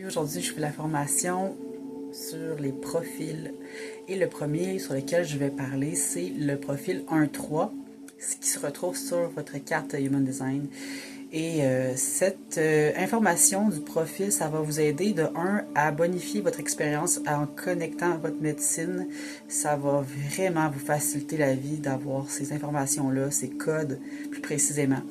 Aujourd'hui, je fais la formation sur les profils. Et le premier sur lequel je vais parler, c'est le profil 1-3, ce qui se retrouve sur votre carte Human Design. Et cette information du profil, ça va vous aider de 1 à bonifier votre expérience en connectant à votre médecine. Ça va vraiment vous faciliter la vie d'avoir ces informations-là, ces codes plus précisément.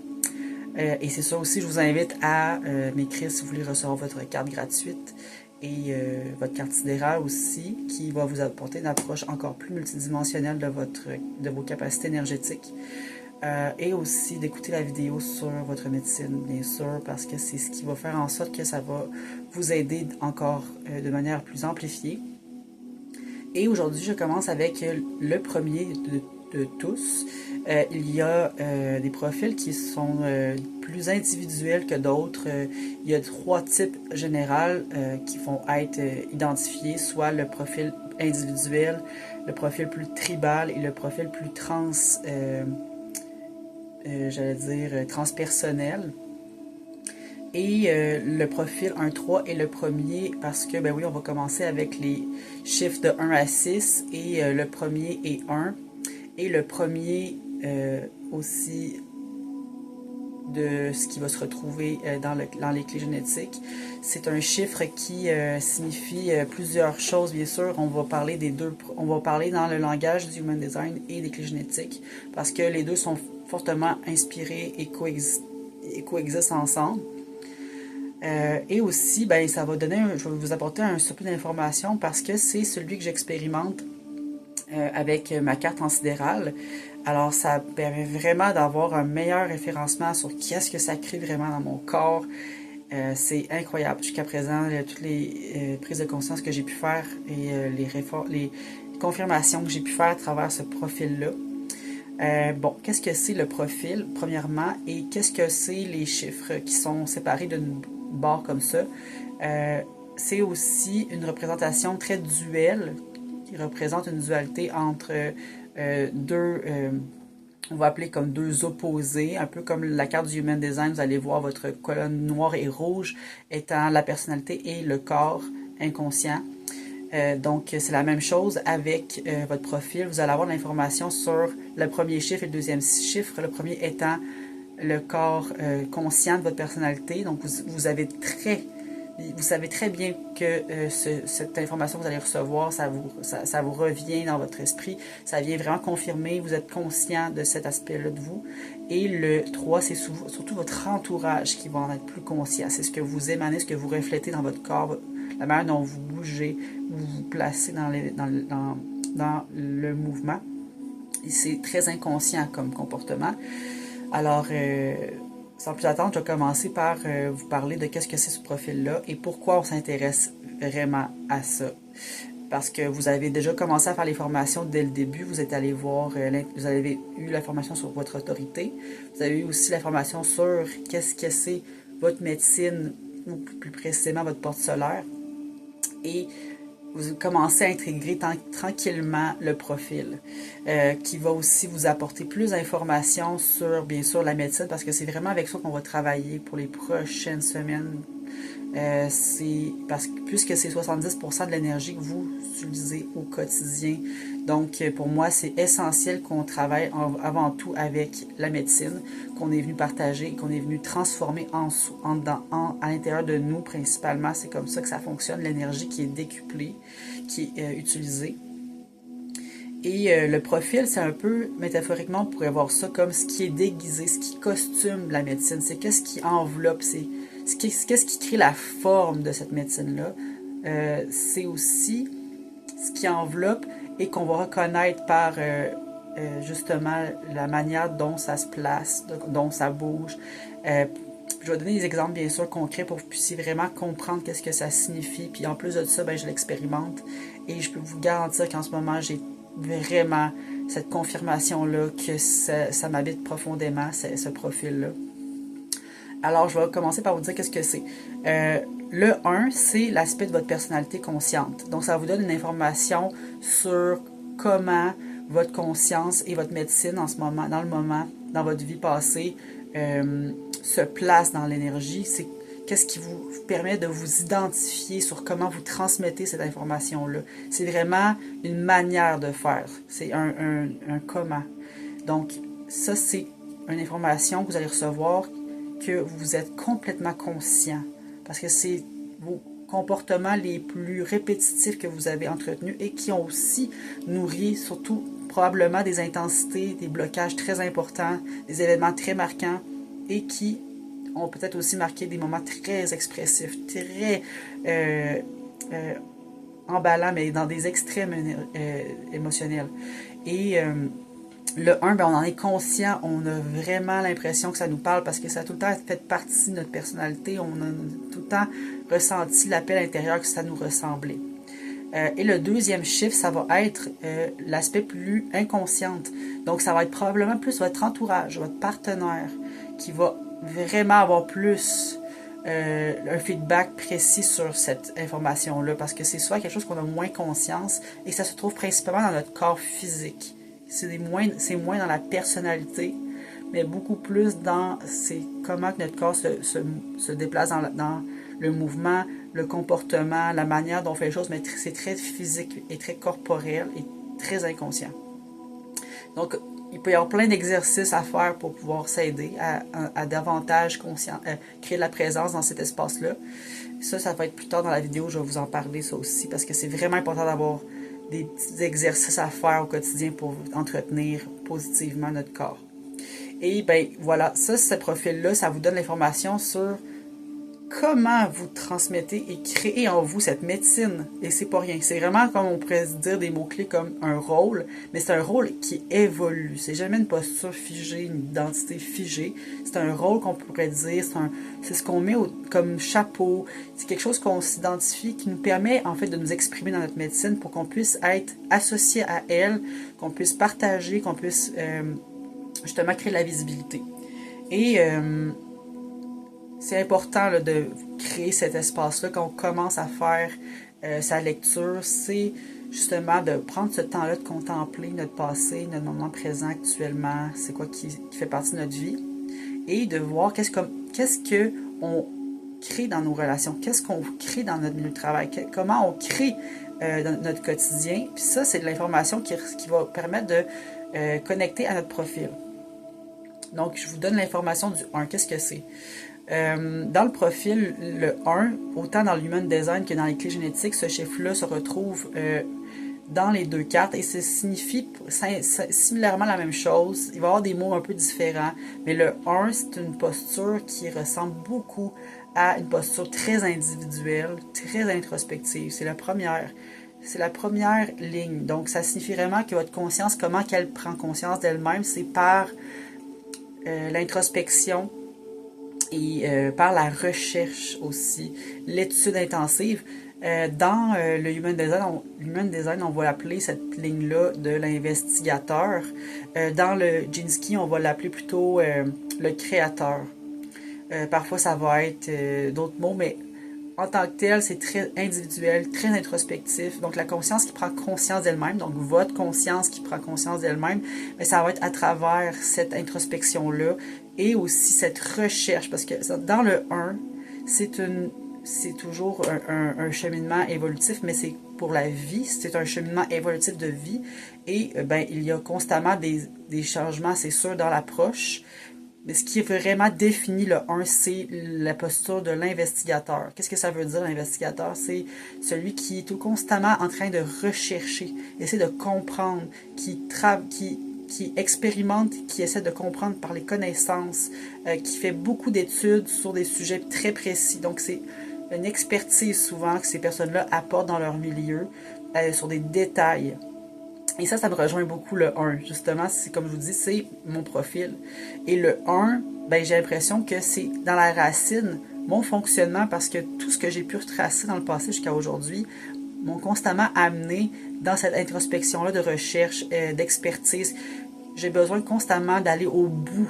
Et c'est ça aussi, je vous invite à m'écrire si vous voulez recevoir votre carte gratuite et votre carte sidérale aussi, qui va vous apporter une approche encore plus multidimensionnelle de vos capacités énergétiques. Et aussi d'écouter la vidéo sur votre médecine, bien sûr, parce que c'est ce qui va faire en sorte que ça va vous aider encore de manière plus amplifiée. Et aujourd'hui, je commence avec le premier de tous. Il y a des profils qui sont plus individuels que d'autres. Il y a 3 types généraux qui vont être identifiés, soit le profil individuel, le profil plus tribal et le profil plus transpersonnel. Et le profil 1-3 est le premier parce que, ben oui, on va commencer avec les chiffres de 1 à 6 et le premier est 1. Et le premier aussi de ce qui va se retrouver dans les clés génétiques. C'est un chiffre qui signifie plusieurs choses, bien sûr. On va parler on va parler dans le langage du Human Design et des clés génétiques parce que les deux sont fortement inspirés et coexistent ensemble. Et aussi, ben, ça va donner, je vais vous apporter un surplus d'informations parce que c'est celui que j'expérimente avec ma carte en sidéral. Alors, ça permet vraiment d'avoir un meilleur référencement sur qu'est-ce que ça crée vraiment dans mon corps. C'est incroyable. Jusqu'à présent, toutes les prises de conscience que j'ai pu faire et les confirmations que j'ai pu faire à travers ce profil-là. Bon, qu'est-ce que c'est le profil, premièrement, et qu'est-ce que c'est les chiffres qui sont séparés d'une barre comme ça? C'est aussi une représentation très duelle, qui représente une dualité entre deux, on va appeler comme deux opposés, un peu comme la carte du Human Design, vous allez voir votre colonne noire et rouge étant la personnalité et le corps inconscient. Donc, c'est la même chose avec votre profil. Vous allez avoir de l'information sur le premier chiffre et le deuxième chiffre. Le premier étant le corps conscient de votre personnalité. Donc, vous savez très bien que cette information que vous allez recevoir, ça vous revient dans votre esprit. Ça vient vraiment confirmer. Vous êtes conscient de cet aspect-là de vous. Et le 3, c'est surtout votre entourage qui va en être plus conscient. C'est ce que vous émanez, ce que vous reflétez dans votre corps, la manière dont vous bougez, vous vous placez dans le mouvement. Et c'est très inconscient comme comportement. Alors, sans plus attendre, je vais commencer par vous parler de qu'est-ce que c'est ce profil-là et pourquoi on s'intéresse vraiment à ça. Parce que vous avez déjà commencé à faire les formations dès le début. Vous êtes allé voir, vous avez eu la formation sur votre autorité. Vous avez eu aussi la formation sur qu'est-ce que c'est votre médecine, ou plus précisément votre porte solaire. Et vous commencez à intégrer tranquillement le profil, qui va aussi vous apporter plus d'informations sur, bien sûr, la médecine, parce que c'est vraiment avec ça qu'on va travailler pour les prochaines semaines. Puisque c'est 70% de l'énergie que vous utilisez au quotidien. Donc, pour moi, c'est essentiel qu'on travaille avant tout avec la médecine, qu'on est venu partager, qu'on est venu transformer à l'intérieur de nous principalement. C'est comme ça que ça fonctionne, l'énergie qui est décuplée, qui est utilisée. Et le profil, c'est un peu, métaphoriquement, on pourrait voir ça comme ce qui est déguisé, ce qui costume la médecine. C'est qu'est-ce qui enveloppe, qu'est-ce qui crée la forme de cette médecine-là. C'est aussi ce qui enveloppe et qu'on va reconnaître par justement la manière dont ça se place, dont ça bouge. Je vais donner des exemples bien sûr concrets pour que vous puissiez vraiment comprendre qu'est-ce que ça signifie. Puis en plus de ça, ben, je l'expérimente et je peux vous garantir qu'en ce moment, j'ai vraiment cette confirmation-là que ça m'habite profondément, ce profil-là. Alors, je vais commencer par vous dire qu'est-ce que c'est. Le 1, c'est l'aspect de votre personnalité consciente. Donc, ça vous donne une information sur comment votre conscience et votre médecine en ce moment, dans votre vie passée, se place dans l'énergie. C'est qu'est-ce qui vous permet de vous identifier sur comment vous transmettez cette information-là. C'est vraiment une manière de faire. C'est un comment. Donc, ça, c'est une information que vous allez recevoir que vous êtes complètement conscient. Parce que c'est vos comportements les plus répétitifs que vous avez entretenus et qui ont aussi nourri, surtout probablement des intensités, des blocages très importants, des événements très marquants et qui ont peut-être aussi marqué des moments très expressifs, très emballants, mais dans des extrêmes émotionnels. Et le 1, ben, on en est conscient, on a vraiment l'impression que ça nous parle parce que ça a tout le temps fait partie de notre personnalité, on a tout le temps ressenti l'appel intérieur que ça nous ressemblait. Et le deuxième chiffre, ça va être l'aspect plus inconsciente. Donc, ça va être probablement plus votre entourage, votre partenaire, qui va vraiment avoir plus un feedback précis sur cette information-là, parce que c'est soit quelque chose qu'on a moins conscience et ça se trouve principalement dans notre corps physique. C'est moins dans la personnalité, mais beaucoup plus dans comment que notre corps se déplace dans le mouvement, le comportement, la manière dont on fait les choses, mais c'est très physique et très corporel et très inconscient. Donc, il peut y avoir plein d'exercices à faire pour pouvoir s'aider à davantage créer de la présence dans cet espace-là. Ça va être plus tard dans la vidéo, je vais vous en parler ça aussi, parce que c'est vraiment important d'avoir des petits exercices à faire au quotidien pour entretenir positivement notre corps. Et bien voilà, ce profil-là, ça vous donne l'information sur comment vous transmettez et créez en vous cette médecine. Et c'est pas rien. C'est vraiment, comme on pourrait dire, des mots-clés comme un rôle, mais c'est un rôle qui évolue. C'est jamais une posture figée, une identité figée. C'est un rôle qu'on pourrait dire, c'est ce qu'on met comme chapeau. C'est quelque chose qu'on s'identifie, qui nous permet en fait de nous exprimer dans notre médecine pour qu'on puisse être associé à elle, qu'on puisse partager, qu'on puisse justement créer de la visibilité. Et c'est important là, de créer cet espace-là quand on commence à faire sa lecture. C'est justement de prendre ce temps-là de contempler notre passé, notre moment présent actuellement, c'est quoi qui fait partie de notre vie, et de voir qu'est-ce qu'on crée dans nos relations, qu'est-ce qu'on crée dans notre milieu de travail, comment on crée dans notre quotidien. Puis ça, c'est de l'information qui va permettre de connecter à notre profil. Donc, je vous donne l'information du 1. Qu'est-ce que c'est? Dans le profil, le 1, autant dans l'Human Design que dans les clés génétiques, ce chiffre-là se retrouve dans les deux cartes et ça signifie similairement la même chose. Il va y avoir des mots un peu différents, mais le 1, c'est une posture qui ressemble beaucoup à une posture très individuelle, très introspective. C'est la première ligne. Donc, ça signifie vraiment que votre conscience, comment qu'elle prend conscience d'elle-même, c'est par l'introspection et par la recherche aussi, l'étude intensive. Dans le Human Design, on va l'appeler cette ligne-là de l'investigateur. Dans le Jinsky, on va l'appeler plutôt le créateur. Parfois, ça va être d'autres mots, mais en tant que tel, c'est très individuel, très introspectif. Donc, la conscience qui prend conscience d'elle-même, donc votre conscience qui prend conscience d'elle-même, mais ça va être à travers cette introspection-là et aussi cette recherche. Parce que dans le 1, c'est toujours un cheminement évolutif, mais c'est pour la vie, c'est un cheminement évolutif de vie. Et il y a constamment des changements, c'est sûr, dans l'approche. Mais ce qui est vraiment défini, le 1, c'est la posture de l'investigateur. Qu'est-ce que ça veut dire, l'investigateur? C'est celui qui est tout constamment en train de rechercher, essaie de comprendre, qui expérimente, qui essaie de comprendre par les connaissances, qui fait beaucoup d'études sur des sujets très précis. Donc, c'est une expertise souvent que ces personnes-là apportent dans leur milieu sur des détails. Et ça me rejoint beaucoup le 1. Justement, c'est comme je vous dis, c'est mon profil. Et le 1, j'ai l'impression que c'est dans la racine, mon fonctionnement, parce que tout ce que j'ai pu retracer dans le passé jusqu'à aujourd'hui m'ont constamment amené dans cette introspection-là de recherche, d'expertise. J'ai besoin constamment d'aller au bout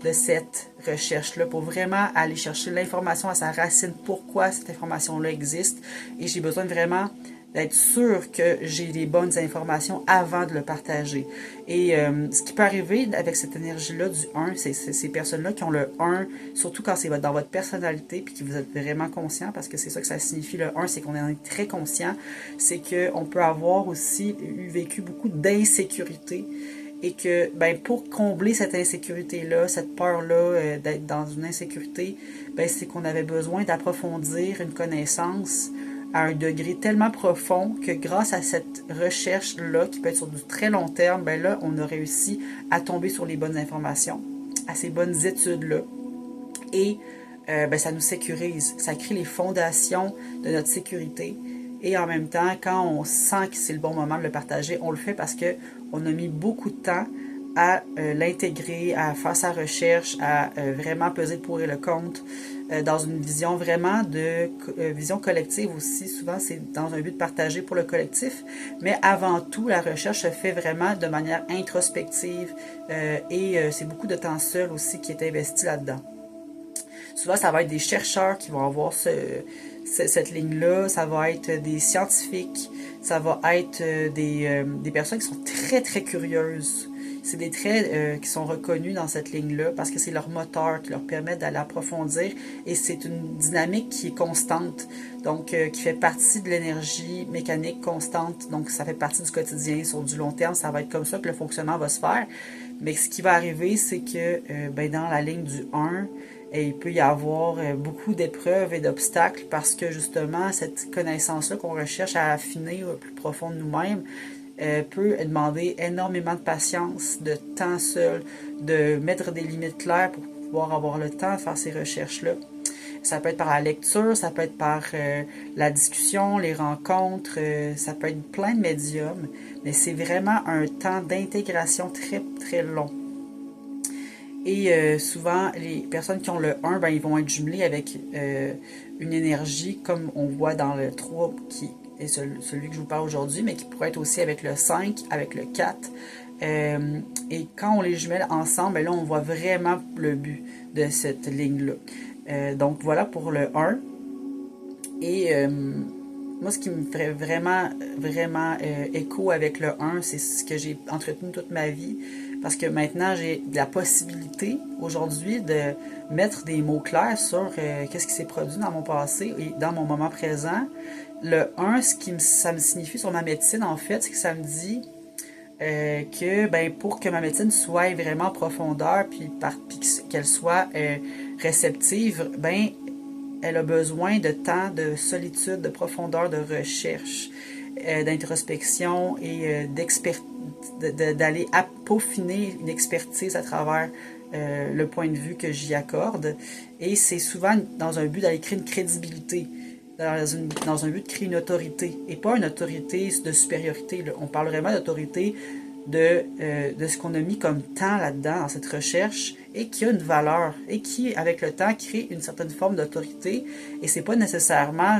de cette recherche-là pour vraiment aller chercher l'information à sa racine, pourquoi cette information-là existe. Et j'ai besoin vraiment d'être sûr que j'ai les bonnes informations avant de le partager. Et ce qui peut arriver avec cette énergie-là du 1, c'est ces personnes-là qui ont le 1, surtout quand c'est dans votre personnalité, puis que vous êtes vraiment conscient, parce que c'est ça que ça signifie le 1, c'est qu'on est très conscient, c'est qu'on peut avoir aussi vécu beaucoup d'insécurité, et que ben, pour combler cette insécurité-là, cette peur-là d'être dans une insécurité, ben, c'est qu'on avait besoin d'approfondir une connaissance à un degré tellement profond que grâce à cette recherche-là, qui peut être sur du très long terme, ben là, on a réussi à tomber sur les bonnes informations, à ces bonnes études-là. Et ben, ça nous sécurise, ça crée les fondations de notre sécurité. Et en même temps, quand on sent que c'est le bon moment de le partager, on le fait parce qu'on a mis beaucoup de temps à l'intégrer, à faire sa recherche, à vraiment peser le pour et le contre, dans une vision vraiment de vision collective aussi. Souvent, c'est dans un but de partager pour le collectif, mais avant tout, la recherche se fait vraiment de manière introspective et c'est beaucoup de temps seul aussi qui est investi là-dedans. Souvent, ça va être des chercheurs qui vont avoir cette ligne-là, ça va être des scientifiques, ça va être des personnes qui sont très, très curieuses. C'est des traits qui sont reconnus dans cette ligne-là parce que c'est leur moteur qui leur permet d'aller approfondir et c'est une dynamique qui est constante, donc qui fait partie de l'énergie mécanique constante, donc ça fait partie du quotidien. Sur du long terme, ça va être comme ça que le fonctionnement va se faire. Mais ce qui va arriver, c'est que ben, dans la ligne du 1, il peut y avoir beaucoup d'épreuves et d'obstacles parce que justement, cette connaissance-là qu'on recherche à affiner au plus profond de nous-mêmes peut demander énormément de patience, de temps seul, de mettre des limites claires pour pouvoir avoir le temps de faire ces recherches-là. Ça peut être par la lecture, ça peut être par la discussion, les rencontres, ça peut être plein de médiums, mais c'est vraiment un temps d'intégration très, très long. Et souvent, les personnes qui ont le 1, ben, ils vont être jumelés avec une énergie, comme on voit dans le 3, qui est celui que je vous parle aujourd'hui, mais qui pourrait être aussi avec le 5, avec le 4. Et quand on les jumelle ensemble, ben là, on voit vraiment le but de cette ligne-là. Donc, voilà pour le 1. Et moi, ce qui me ferait vraiment, vraiment écho avec le 1, c'est ce que j'ai entretenu toute ma vie. Parce que maintenant, j'ai la possibilité aujourd'hui de mettre des mots clairs sur qu'est-ce qui s'est produit dans mon passé et dans mon moment présent. Le 1, ça me signifie sur ma médecine, en fait, c'est que ça me dit que ben, pour que ma médecine soit vraiment en profondeur puis qu'elle soit réceptive, ben, elle a besoin de temps, de solitude, de profondeur, de recherche, d'introspection et d'aller peaufiner une expertise à travers le point de vue que j'y accorde. Et c'est souvent dans un but d'aller créer une crédibilité, dans un but de créer une autorité, et pas une autorité de supériorité. Là. On parle vraiment d'autorité de ce qu'on a mis comme temps là-dedans, dans cette recherche, et qui a une valeur, et qui, avec le temps, crée une certaine forme d'autorité. Et c'est pas nécessairement,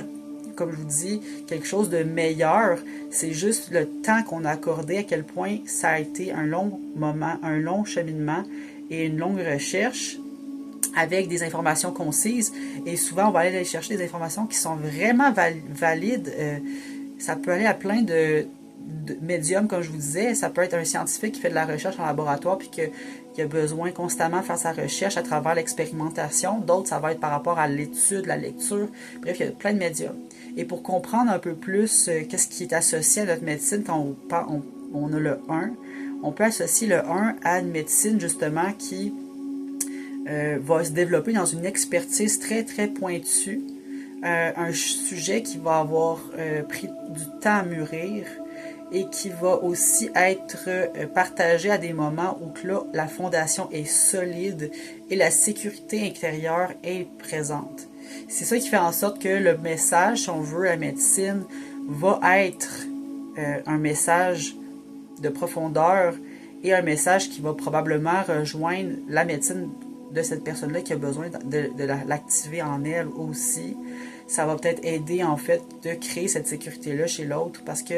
comme je vous dis, quelque chose de meilleur, c'est juste le temps qu'on a accordé, à quel point ça a été un long moment, un long cheminement et une longue recherche avec des informations concises. Et souvent, on va aller chercher des informations qui sont vraiment valides. Ça peut aller à plein de médiums, comme je vous disais. Ça peut être un scientifique qui fait de la recherche en laboratoire puis qui a besoin constamment de faire sa recherche à travers l'expérimentation. D'autres, ça va être par rapport à l'étude, la lecture. Bref, il y a plein de médiums. Et pour comprendre un peu plus qu'est-ce qui est associé à notre médecine quand on a le 1, on peut associer le 1 à une médecine justement qui va se développer dans une expertise très très pointue, un sujet qui va avoir pris du temps à mûrir et qui va aussi être partagé à des moments où là, la fondation est solide et la sécurité intérieure est présente. C'est ça qui fait en sorte que le message, si on veut, la médecine, va être un message de profondeur et un message qui va probablement rejoindre la médecine de cette personne-là qui a besoin de l'activer en elle aussi. Ça va peut-être aider, en fait, de créer cette sécurité-là chez l'autre parce que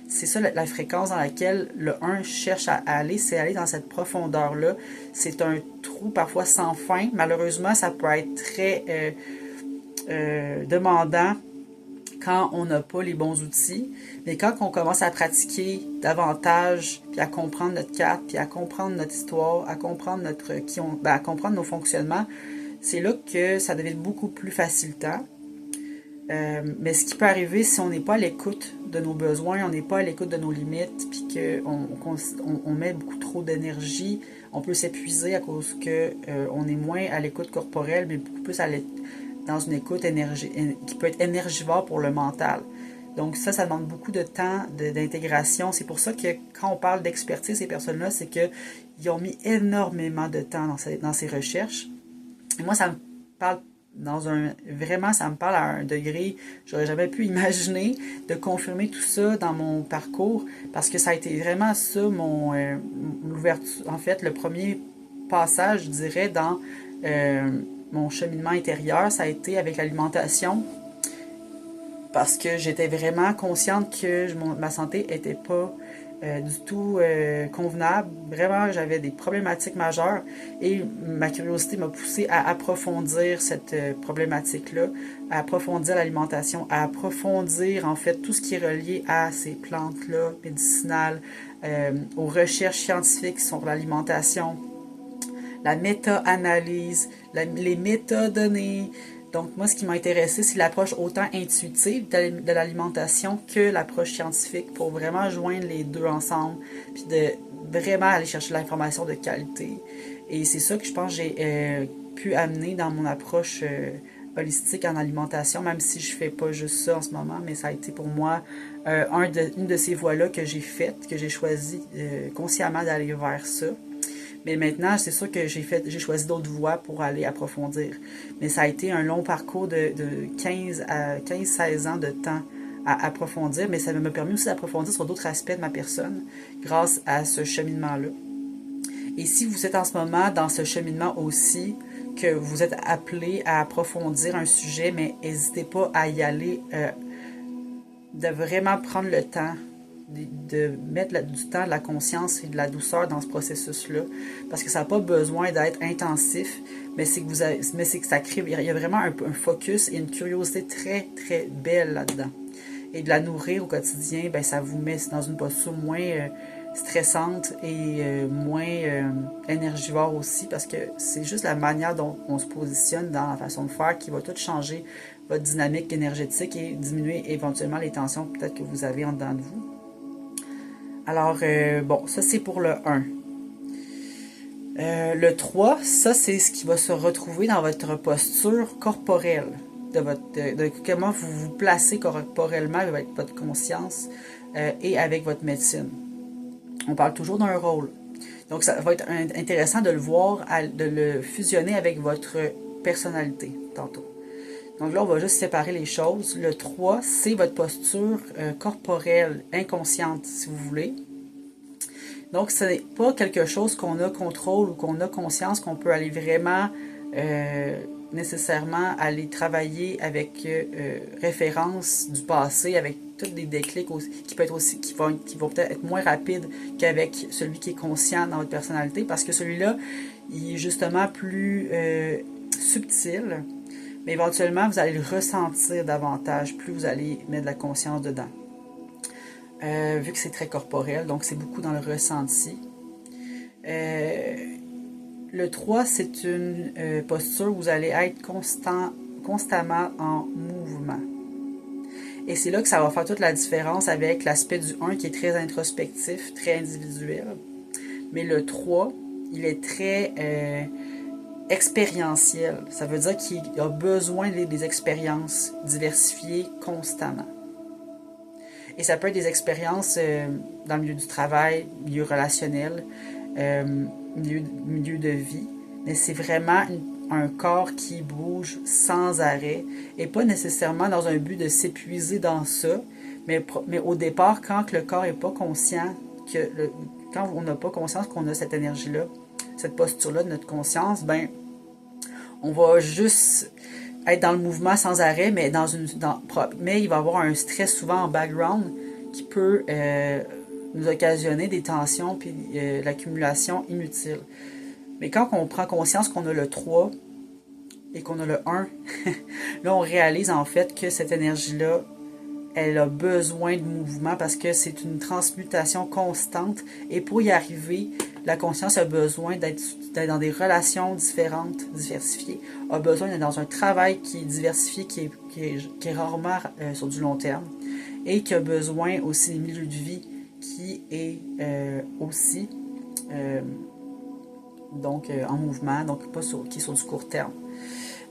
c'est ça la fréquence dans laquelle le 1 cherche à aller, c'est aller dans cette profondeur-là. C'est un trou parfois sans fin. Malheureusement, ça peut être très demandant quand on n'a pas les bons outils. Mais quand on commence à pratiquer davantage, puis à comprendre notre carte, puis à comprendre notre histoire, à comprendre à comprendre nos fonctionnements, c'est là que ça devient beaucoup plus facilitant. Mais ce qui peut arriver si on n'est pas à l'écoute de nos besoins, on n'est pas à l'écoute de nos limites, puis qu'on met beaucoup trop d'énergie, on peut s'épuiser à cause que on est moins à l'écoute corporelle, mais beaucoup plus dans une écoute qui peut être énergivore pour le mental. Donc ça demande beaucoup de temps d'intégration. C'est pour ça que quand on parle d'expertise, ces personnes-là, c'est qu'ils ont mis énormément de temps dans ces recherches. Et moi, ça me parle vraiment, ça me parle à un degré, j'aurais jamais pu imaginer de confirmer tout ça dans mon parcours, parce que ça a été vraiment ça l'ouverture, en fait, le premier passage, je dirais, dans mon cheminement intérieur, ça a été avec l'alimentation, parce que j'étais vraiment consciente que ma santé n'était pas du tout convenable. Vraiment, j'avais des problématiques majeures et ma curiosité m'a poussée à approfondir cette problématique-là, à approfondir l'alimentation, à approfondir en fait tout ce qui est relié à ces plantes-là médicinales, aux recherches scientifiques sur l'alimentation, la méta-analyse, les métadonnées. Donc, moi, ce qui m'a intéressé, c'est l'approche autant intuitive de l'alimentation que l'approche scientifique pour vraiment joindre les deux ensemble, puis de vraiment aller chercher l'information de qualité. Et c'est ça que je pense que j'ai pu amener dans mon approche holistique en alimentation, même si je fais pas juste ça en ce moment, mais ça a été pour moi une de ces voies-là que j'ai faites, que j'ai choisi consciemment d'aller vers ça. Mais maintenant, c'est sûr que j'ai choisi d'autres voies pour aller approfondir. Mais ça a été un long parcours de 15-16 ans de temps à approfondir, mais ça m'a permis aussi d'approfondir sur d'autres aspects de ma personne grâce à ce cheminement-là. Et si vous êtes en ce moment dans ce cheminement aussi, que vous êtes appelé à approfondir un sujet, mais n'hésitez pas à y aller, de vraiment prendre le temps de mettre du temps, de la conscience et de la douceur dans ce processus-là, parce que ça n'a pas besoin d'être intensif, mais c'est que ça crée, il y a vraiment un focus et une curiosité très, très belle là-dedans. Et de la nourrir au quotidien, ben, ça vous met dans une posture moins stressante et moins énergivore aussi, parce que c'est juste la manière dont on se positionne dans la façon de faire qui va tout changer votre dynamique énergétique et diminuer éventuellement les tensions peut-être que vous avez en dedans de vous. Alors, bon, ça c'est pour le 1. Le 3, ça c'est ce qui va se retrouver dans votre posture corporelle, de comment vous vous placez corporellement avec votre conscience et avec votre médecine. On parle toujours d'un rôle. Donc, ça va être intéressant de le voir, de le fusionner avec votre personnalité tantôt. Donc là, on va juste séparer les choses. Le 3, c'est votre posture corporelle, inconsciente, si vous voulez. Donc, ce n'est pas quelque chose qu'on a contrôle ou qu'on a conscience qu'on peut aller vraiment nécessairement aller travailler avec référence du passé, avec tous des déclics aussi, qui vont peut-être être moins rapides qu'avec celui qui est conscient dans votre personnalité, parce que celui-là, il est justement plus subtil. Mais éventuellement, vous allez le ressentir davantage plus vous allez mettre de la conscience dedans. Vu que c'est très corporel, donc c'est beaucoup dans le ressenti. Le 3, c'est une posture où vous allez être constamment en mouvement. Et c'est là que ça va faire toute la différence avec l'aspect du 1 qui est très introspectif, très individuel. Mais le 3, il est très expérientiel. Ça veut dire qu'il a besoin des expériences diversifiées constamment. Et ça peut être des expériences dans le milieu du travail, milieu relationnel, milieu de vie. Mais c'est vraiment un corps qui bouge sans arrêt et pas nécessairement dans un but de s'épuiser dans ça, mais au départ, quand le corps n'est pas conscient, quand on n'a pas conscience qu'on a cette énergie-là, cette posture-là de notre conscience, ben on va juste être dans le mouvement sans arrêt, mais mais il va y avoir un stress souvent en background qui peut nous occasionner des tensions puis l'accumulation inutile. Mais quand on prend conscience qu'on a le 3 et qu'on a le 1, là on réalise en fait que cette énergie-là elle a besoin de mouvement parce que c'est une transmutation constante. Et pour y arriver, la conscience a besoin d'être dans des relations différentes, diversifiées, a besoin d'être dans un travail qui est diversifié, qui est rarement sur du long terme, et qui a besoin aussi des milieux de vie qui est aussi en mouvement, donc pas qui est sur du court terme.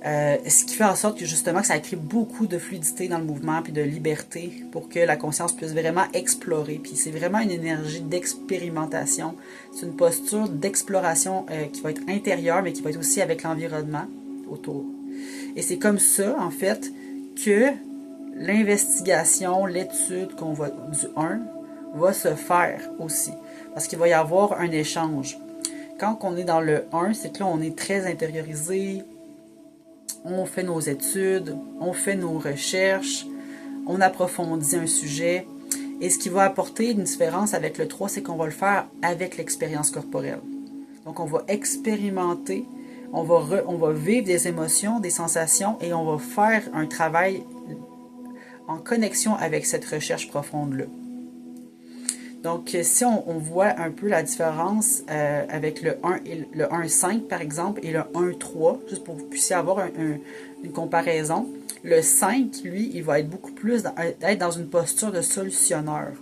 Ce qui fait en sorte que justement que ça crée beaucoup de fluidité dans le mouvement puis de liberté pour que la conscience puisse vraiment explorer. Puis c'est vraiment une énergie d'expérimentation. C'est une posture d'exploration qui va être intérieure mais qui va être aussi avec l'environnement autour. Et c'est comme ça en fait que l'investigation, l'étude qu'on va du 1 va se faire aussi. Parce qu'il va y avoir un échange. Quand on est dans le 1, c'est que là on est très intériorisé. On fait nos études, on fait nos recherches, on approfondit un sujet. Et ce qui va apporter une différence avec le 3, c'est qu'on va le faire avec l'expérience corporelle. Donc on va expérimenter, on va vivre des émotions, des sensations et on va faire un travail en connexion avec cette recherche profonde-là. Donc, si on voit un peu la différence avec le 1 et le 1,5 par exemple et le 1,3, juste pour que vous puissiez avoir une comparaison, le 5, lui, il va être beaucoup plus être dans une posture de solutionneur.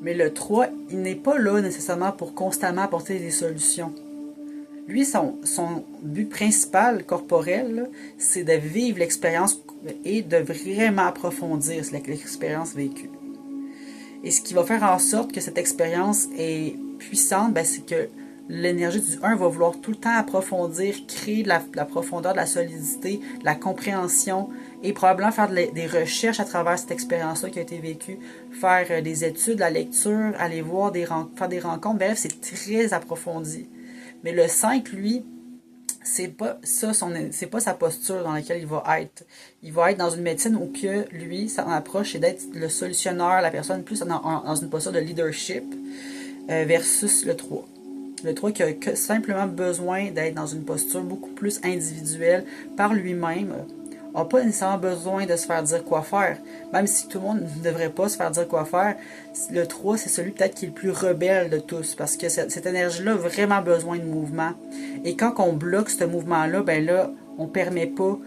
Mais le 3, il n'est pas là nécessairement pour constamment apporter des solutions. Lui, son but principal corporel, c'est de vivre l'expérience et de vraiment approfondir l'expérience vécue. Et ce qui va faire en sorte que cette expérience est puissante, c'est que l'énergie du 1 va vouloir tout le temps approfondir, créer de la profondeur, de la solidité, de la compréhension et probablement faire des recherches à travers cette expérience-là qui a été vécue, faire des études, la lecture, aller voir faire des rencontres. Bref, c'est très approfondi. Mais le 5, lui, c'est pas ça, c'est pas sa posture dans laquelle il va être. Il va être dans une médecine où que lui, son approche, c'est d'être le solutionneur, la personne plus dans une posture de leadership versus le 3. Le 3 qui a simplement besoin d'être dans une posture beaucoup plus individuelle par lui-même, n'a pas nécessairement besoin de se faire dire quoi faire. Même si tout le monde ne devrait pas se faire dire quoi faire, le 3, c'est celui peut-être qui est le plus rebelle de tous, parce que cette énergie-là a vraiment besoin de mouvement. Et quand on bloque ce mouvement-là, on ne permet pas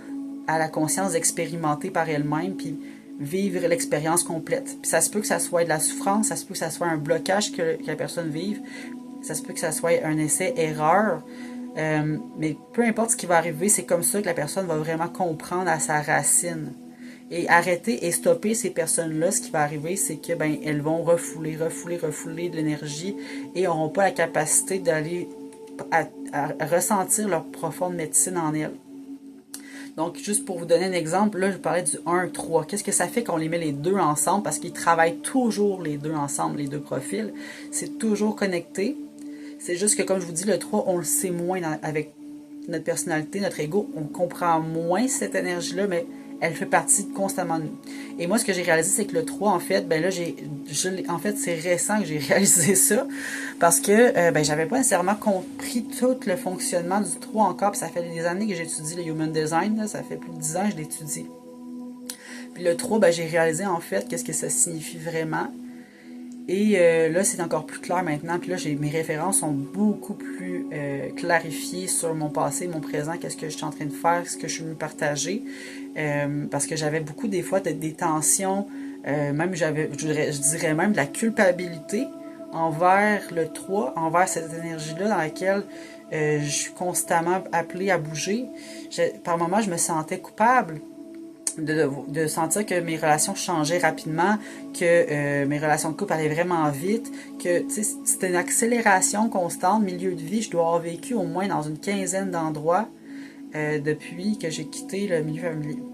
à la conscience d'expérimenter par elle-même, puis vivre l'expérience complète. Puis ça se peut que ça soit de la souffrance, ça se peut que ça soit un blocage que la personne vive, ça se peut que ça soit un essai-erreur, mais peu importe ce qui va arriver, c'est comme ça que la personne va vraiment comprendre à sa racine. Et arrêter et stopper ces personnes-là, ce qui va arriver, c'est que elles vont refouler de l'énergie et n'auront pas la capacité d'aller à ressentir leur profonde médecine en elles. Donc, juste pour vous donner un exemple, là, je parlais du 1-3. Qu'est-ce que ça fait qu'on les met les deux ensemble? Parce qu'ils travaillent toujours les deux ensemble, les deux profils. C'est toujours connecté. C'est juste que, comme je vous dis, le 3, on le sait moins avec notre personnalité, notre ego. On comprend moins cette énergie-là, mais elle fait partie constamment de nous. Et moi, ce que j'ai réalisé, c'est que le 3, en fait, en fait, c'est récent que j'ai réalisé ça, parce que j'avais pas nécessairement compris tout le fonctionnement du 3 encore, puis ça fait des années que j'étudie le Human Design, là, ça fait plus de 10 ans que je l'étudie. Puis le 3, j'ai réalisé, en fait, qu'est-ce que ça signifie vraiment. Et là, c'est encore plus clair maintenant. Puis là, mes références sont beaucoup plus clarifiées sur mon passé, mon présent, qu'est-ce que je suis en train de faire, ce que je veux partager. Parce que j'avais beaucoup, des fois, des tensions, même je dirais même de la culpabilité envers le 3, envers cette énergie-là dans laquelle je suis constamment appelée à bouger. Par moments, je me sentais coupable. De sentir que mes relations changeaient rapidement, que mes relations de couple allaient vraiment vite, que c'était une accélération constante, milieu de vie. Je dois avoir vécu au moins dans une quinzaine d'endroits depuis que j'ai quitté le milieu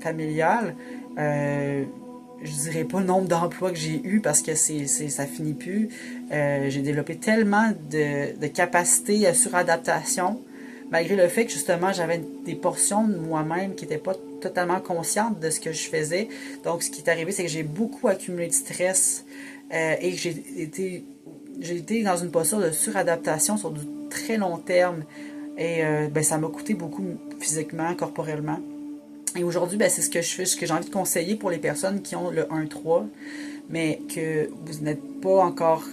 familial. Je dirais pas le nombre d'emplois que j'ai eu parce que ça finit plus. J'ai développé tellement de capacités à suradaptation, malgré le fait que justement j'avais des portions de moi-même qui n'étaient pas totalement consciente de ce que je faisais. Donc ce qui est arrivé, c'est que j'ai beaucoup accumulé de stress et que j'ai été dans une posture de suradaptation sur du très long terme et ça m'a coûté beaucoup physiquement, corporellement. Et aujourd'hui, ben, c'est ce que je fais, ce que j'ai envie de conseiller pour les personnes qui ont le 1-3, mais que vous n'êtes pas encore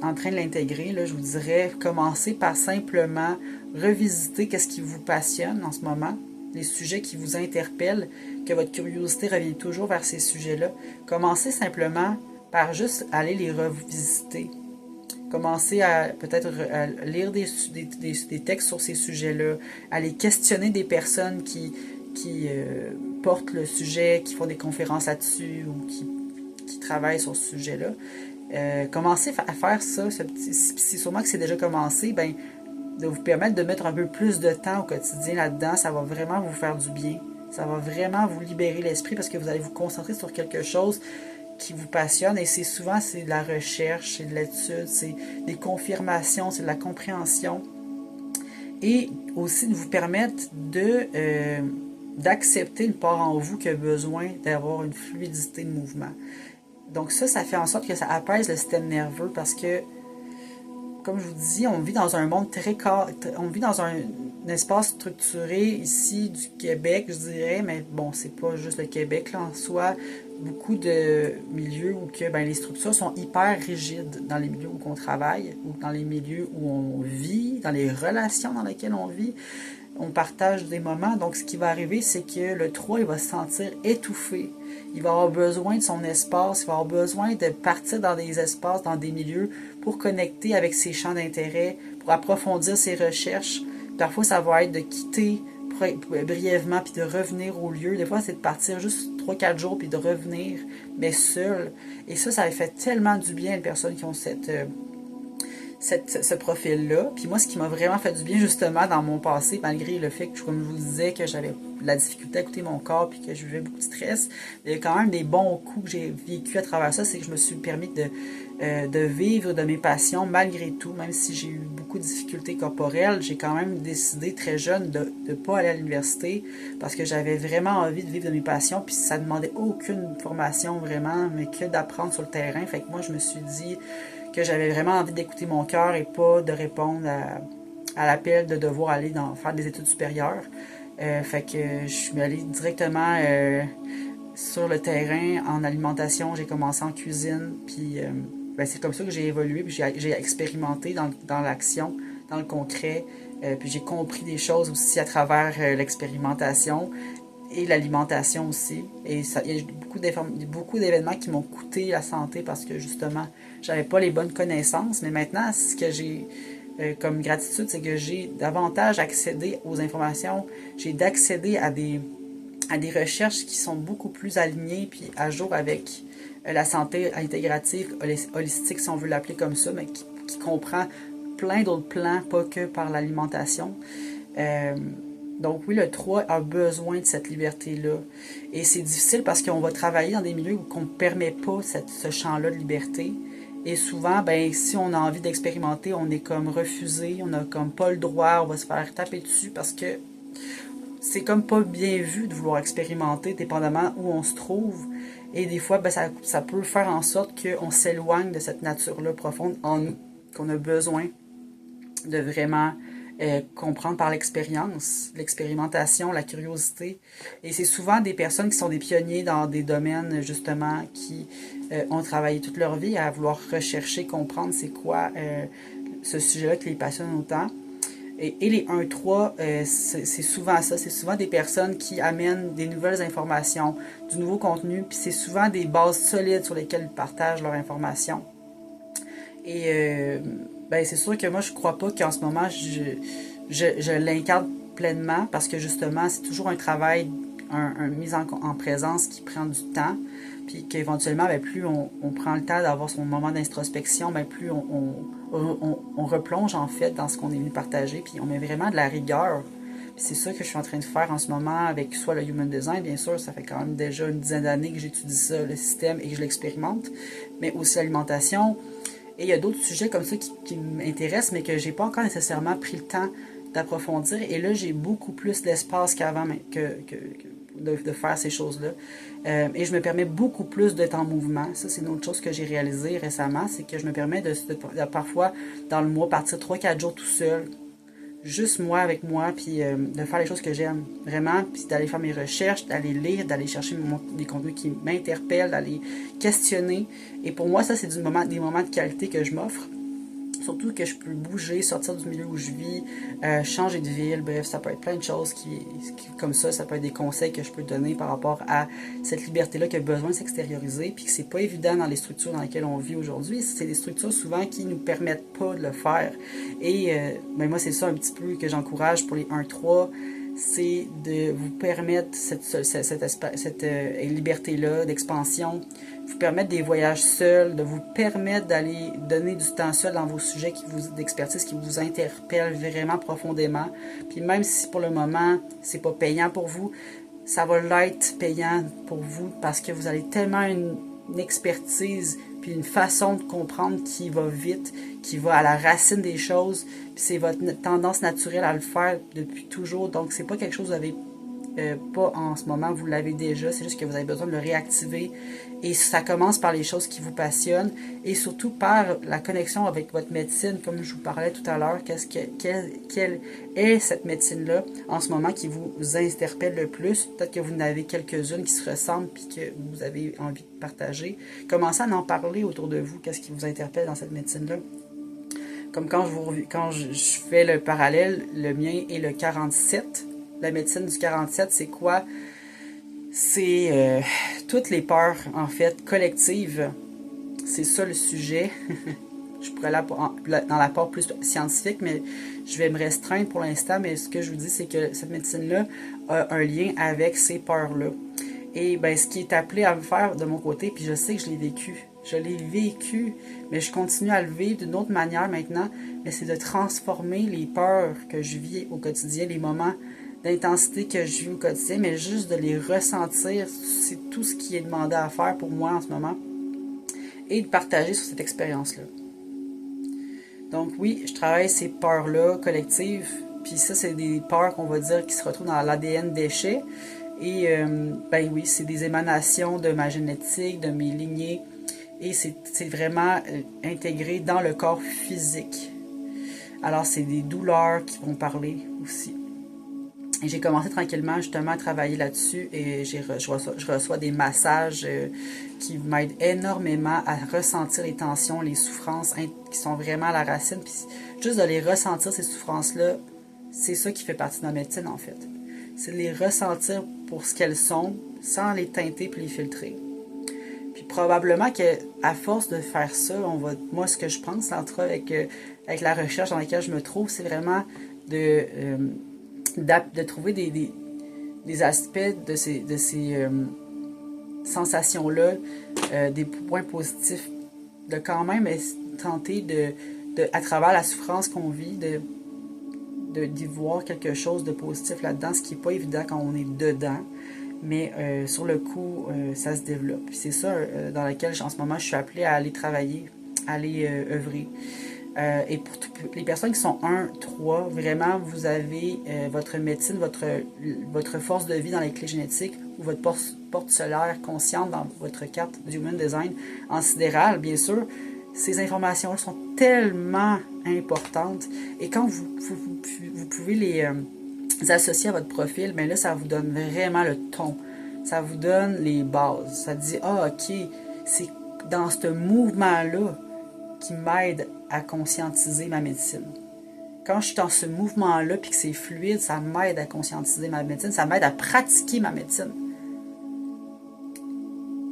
en train de l'intégrer. Là, je vous dirais, commencez par simplement revisiter qu'est-ce qui vous passionne en ce moment, les sujets qui vous interpellent, que votre curiosité revient toujours vers ces sujets-là. Commencez simplement par juste aller les revisiter. Commencez à peut-être à lire des textes sur ces sujets-là, à les questionner des personnes qui portent le sujet, qui font des conférences là-dessus ou qui travaillent sur ce sujet-là. Commencez à faire ça. C'est sûrement que c'est déjà commencé, ben, de vous permettre de mettre un peu plus de temps au quotidien là-dedans, ça va vraiment vous faire du bien. Ça va vraiment vous libérer l'esprit parce que vous allez vous concentrer sur quelque chose qui vous passionne. Et c'est de la recherche, c'est de l'étude, c'est des confirmations, c'est de la compréhension. Et aussi de vous permettre d'accepter une part en vous qui a besoin d'avoir une fluidité de mouvement. Donc ça fait en sorte que ça apaise le système nerveux parce que, comme je vous dis, on vit dans un monde on vit dans un espace structuré ici du Québec, je dirais, mais bon, c'est pas juste le Québec là, en soi. Beaucoup de milieux où que, ben, les structures sont hyper rigides dans les milieux où on travaille, ou dans les milieux où on vit, dans les relations dans lesquelles on vit. On partage des moments. Donc, ce qui va arriver, c'est que le 3, il va se sentir étouffé. Il va avoir besoin de son espace. Il va avoir besoin de partir dans des espaces, dans des milieux pour connecter avec ses champs d'intérêt, pour approfondir ses recherches. Parfois, ça va être de quitter brièvement puis de revenir au lieu. Des fois, c'est de partir juste 3-4 jours puis de revenir, mais seul. Et ça fait tellement du bien à une personne qui ont ce profil-là. Puis moi, ce qui m'a vraiment fait du bien, justement, dans mon passé, malgré le fait que, comme je vous disais, que j'avais de la difficulté à écouter mon corps puis que je vivais beaucoup de stress, il y a quand même des bons coups que j'ai vécu à travers ça, c'est que je me suis permis de vivre de mes passions malgré tout, même si j'ai eu beaucoup de difficultés corporelles. J'ai quand même décidé très jeune de ne pas aller à l'université parce que j'avais vraiment envie de vivre de mes passions, puis ça ne demandait aucune formation vraiment, mais que d'apprendre sur le terrain. Fait que moi, je me suis dit que j'avais vraiment envie d'écouter mon cœur et pas de répondre à l'appel de devoir aller faire des études supérieures. Fait que je suis allée directement sur le terrain en alimentation. J'ai commencé en cuisine, puis ben, c'est comme ça que j'ai évolué, puis j'ai expérimenté dans l'action, dans le concret, puis j'ai compris des choses aussi à travers l'expérimentation et l'alimentation aussi. Et il y a beaucoup d'événements qui m'ont coûté la santé parce que justement, j'avais pas les bonnes connaissances. Mais maintenant, ce que j'ai comme gratitude, c'est que j'ai davantage accédé aux informations. J'ai d'accéder à des recherches qui sont beaucoup plus alignées puis à jour avec la santé intégrative, holistique, si on veut l'appeler comme ça, mais qui comprend plein d'autres plans, pas que par l'alimentation. Donc oui, le 3 a besoin de cette liberté-là. Et c'est difficile parce qu'on va travailler dans des milieux où on ne permet pas ce champ-là de liberté. Et souvent, ben, si on a envie d'expérimenter, on est comme refusé, on n'a comme pas le droit, on va se faire taper dessus parce que c'est comme pas bien vu de vouloir expérimenter, dépendamment où on se trouve. Et des fois, ben, ça peut faire en sorte qu'on s'éloigne de cette nature-là profonde en nous, qu'on a besoin de vraiment comprendre par l'expérience, l'expérimentation, la curiosité. Et c'est souvent des personnes qui sont des pionniers dans des domaines, justement, qui ont travaillé toute leur vie à vouloir rechercher, comprendre c'est quoi ce sujet-là qui les passionne autant. Et les 1-3, c'est souvent ça. C'est souvent des personnes qui amènent des nouvelles informations, du nouveau contenu, puis c'est souvent des bases solides sur lesquelles ils partagent leur information. Et ben, c'est sûr que moi, je crois pas qu'en ce moment, je l'incarne pleinement parce que justement, c'est toujours un travail, une mise en présence qui prend du temps. Puis qu'éventuellement, ben, plus on prend le temps d'avoir son moment d'introspection, ben, plus on replonge en fait dans ce qu'on est venu partager. Puis on met vraiment de la rigueur. Puis c'est ça que je suis en train de faire en ce moment avec soit le Human Design, bien sûr, ça fait quand même déjà une dizaine d'années que j'étudie ça, le système, et que je l'expérimente, mais aussi l'alimentation. Et il y a d'autres sujets comme ça qui m'intéressent, mais que j'ai pas encore nécessairement pris le temps d'approfondir. Et là, j'ai beaucoup plus d'espace qu'avant de faire ces choses-là. Et je me permets beaucoup plus de temps en mouvement. Ça, c'est une autre chose que j'ai réalisée récemment, c'est que je me permets de parfois, dans le mois, partir 3-4 jours tout seul. juste moi avec moi, puis de faire les choses que j'aime vraiment, puis d'aller faire mes recherches, d'aller lire, d'aller chercher des contenus qui m'interpellent, d'aller questionner. Et pour moi, ça, c'est des moments de qualité que je m'offre. Surtout que je peux bouger, sortir du milieu où je vis, changer de ville, bref, ça peut être plein de choses comme ça peut être des conseils que je peux donner par rapport à cette liberté-là qui a besoin de s'extérioriser, puis que c'est pas évident dans les structures dans lesquelles on vit aujourd'hui. C'est des structures souvent qui nous permettent pas de le faire. Et ben moi, c'est ça un petit peu que j'encourage pour les 1-3, c'est de vous permettre cette liberté-là d'expansion, vous permettre des voyages seuls, de vous permettre d'aller donner du temps seul dans vos sujets d'expertise qui vous interpellent vraiment profondément. Puis même si pour le moment, c'est pas payant pour vous, ça va l'être payant pour vous parce que vous avez tellement une expertise puis une façon de comprendre qui va vite, qui va à la racine des choses, puis c'est votre tendance naturelle à le faire depuis toujours, donc c'est pas quelque chose que vous avez pas en ce moment, vous l'avez déjà, c'est juste que vous avez besoin de le réactiver, et ça commence par les choses qui vous passionnent, et surtout par la connexion avec votre médecine, comme je vous parlais tout à l'heure, quelle est cette médecine-là en ce moment qui vous interpelle le plus. Peut-être que vous en avez quelques-unes qui se ressemblent puis que vous avez envie de partager. Commencez à en parler autour de vous, qu'est-ce qui vous interpelle dans cette médecine-là. Comme quand je fais le parallèle, le mien est le 47. La médecine du 47, c'est quoi? C'est toutes les peurs, en fait, collectives. C'est ça le sujet. Je pourrais aller dans la part plus scientifique, mais je vais me restreindre pour l'instant. Mais ce que je vous dis, c'est que cette médecine-là a un lien avec ces peurs-là. Et ben, ce qui est appelé à me faire de mon côté, puis je sais que je l'ai vécu. Je l'ai vécu, mais je continue à le vivre d'une autre manière maintenant. Mais c'est de transformer les peurs que je vis au quotidien, les moments d'intensité que je vis au quotidien, mais juste de les ressentir. C'est tout ce qui est demandé à faire pour moi en ce moment. Et de partager sur cette expérience-là. Donc oui, je travaille ces peurs-là collectives. Puis ça, c'est des peurs qu'on va dire qui se retrouvent dans l'ADN déchet. Et ben oui, c'est des émanations de ma génétique, de mes lignées. Et c'est vraiment intégré dans le corps physique. Alors, c'est des douleurs qui vont parler aussi. Et j'ai commencé tranquillement justement à travailler là-dessus et je reçois des massages qui m'aident énormément à ressentir les tensions, les souffrances qui sont vraiment à la racine. Puis juste de les ressentir, ces souffrances-là, c'est ça qui fait partie de ma médecine en fait. C'est de les ressentir pour ce qu'elles sont, sans les teinter puis les filtrer. Puis probablement qu'à force de faire ça, moi ce que je pense, entre avec la recherche dans laquelle je me trouve, c'est vraiment de trouver des aspects de ces sensations-là, des points positifs, de quand même tenter à travers la souffrance qu'on vit, d'y voir quelque chose de positif là-dedans, ce qui n'est pas évident quand on est dedans, mais sur le coup, ça se développe. C'est ça dans laquelle en ce moment je suis appelée à aller travailler, à aller œuvrer. Et pour les personnes qui sont 1-3, vraiment, vous avez votre médecine, votre force de vie dans les clés génétiques ou votre porte solaire consciente dans votre carte du Human Design en sidéral, bien sûr. Ces informations-là sont tellement importantes. Et quand vous pouvez les associer à votre profil, bien là, ça vous donne vraiment le ton. Ça vous donne les bases. Ça dit, ok, c'est dans ce mouvement-là qui m'aide à conscientiser ma médecine. Quand je suis dans ce mouvement-là puis que c'est fluide, ça m'aide à conscientiser ma médecine, ça m'aide à pratiquer ma médecine.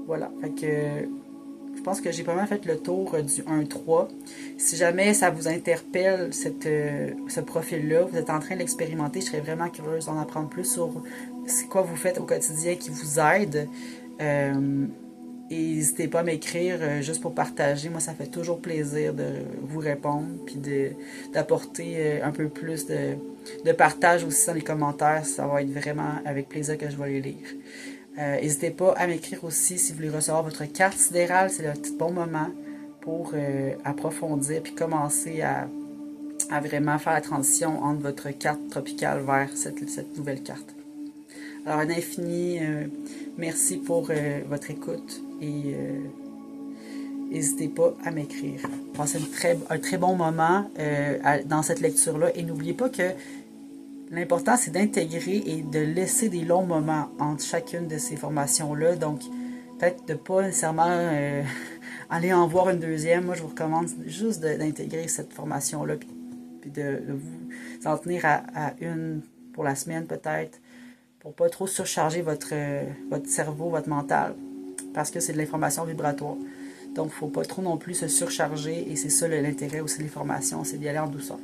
Voilà, fait que je pense que j'ai pas mal fait le tour du 1-3. Si jamais ça vous interpelle, ce profil-là, vous êtes en train de l'expérimenter, je serais vraiment curieuse d'en apprendre plus sur c'est quoi vous faites au quotidien qui vous aide. Et n'hésitez pas à m'écrire juste pour partager. Moi, ça fait toujours plaisir de vous répondre puis d'apporter un peu plus de partage aussi dans les commentaires. Ça va être vraiment avec plaisir que je vais les lire. N'hésitez pas à m'écrire aussi si vous voulez recevoir votre carte sidérale. C'est le bon moment pour approfondir puis commencer à vraiment faire la transition entre votre carte tropicale vers cette nouvelle carte. Alors, un infini merci pour votre écoute n'hésitez pas à m'écrire. Passez un très bon moment dans cette lecture-là et n'oubliez pas que l'important, c'est d'intégrer et de laisser des longs moments entre chacune de ces formations-là. Donc, peut-être de ne pas nécessairement aller en voir une deuxième. Moi, je vous recommande juste d'intégrer cette formation-là, puis de vous en tenir à une pour la semaine peut-être, pour ne pas trop surcharger votre cerveau, votre mental, parce que c'est de l'information vibratoire. Donc, il ne faut pas trop non plus se surcharger, et c'est ça l'intérêt aussi des formations, c'est d'y aller en douceur.